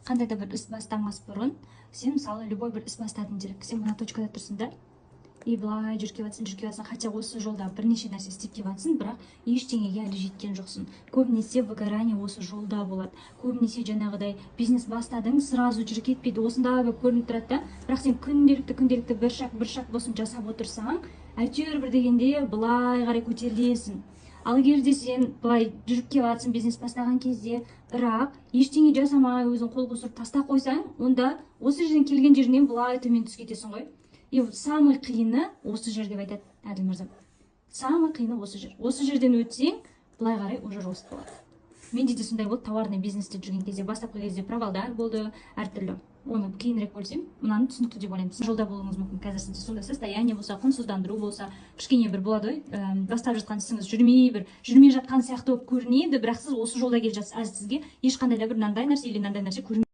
Қандай да бір іс бастамас бұрын сен мысалы любой бір іс бастадың делік, сен мына точкада тұрсың да, и былай жүріп келе жатсың, хотя осы жолда бірнеше нәрсе істеп келе жатсың, бірақ ештеңеге әлі жеткен жоқсың. Көбінесе выгорание осы жолда болады. Көбінесе жаңағыдай бизнес бастадың, сразу жүріп кетпейді, осында болып көрініп тұрады да, бірақ сен күнделікті бір шаг болсын жасап отырсаң, әйтеуір бір дегенде былай қарай көтерілесің. Ал егер де сен былай жүріп келе жатсың бизнес бастаған кезде, бірақ ештеңе жасамай өзің қол қусырып тастап қойсаң, онда осы жерден келген жеріңнен былай төмен түсіп кетесің ғой. И самый қиыны осы жер деп айтады Әділ мырза. Самый қиыны осы жер. Осы жерден өтсең, былай қарай уже рост болады. Менде де сондай болды, товарный бизнесте жүрген кезде, бастапқы кезде провалдар болды, әртүрлі. Оны кейінірек бөлсем, мынаны түсінікті деп ойлаймын. Жолда болуыңыз мүмкін, қазір сізде сондай состояние болса, құнсыздандыру болса, кішкене бір болады ғой, бастап жатқан ісіңіз жүрмей жатқан сияқты болып көрінеді, бірақ сіз осы жолда келе жатсыз, сізге ешқандай да бір мынандай нәрсе или мынандай нәрсе көрінбейді.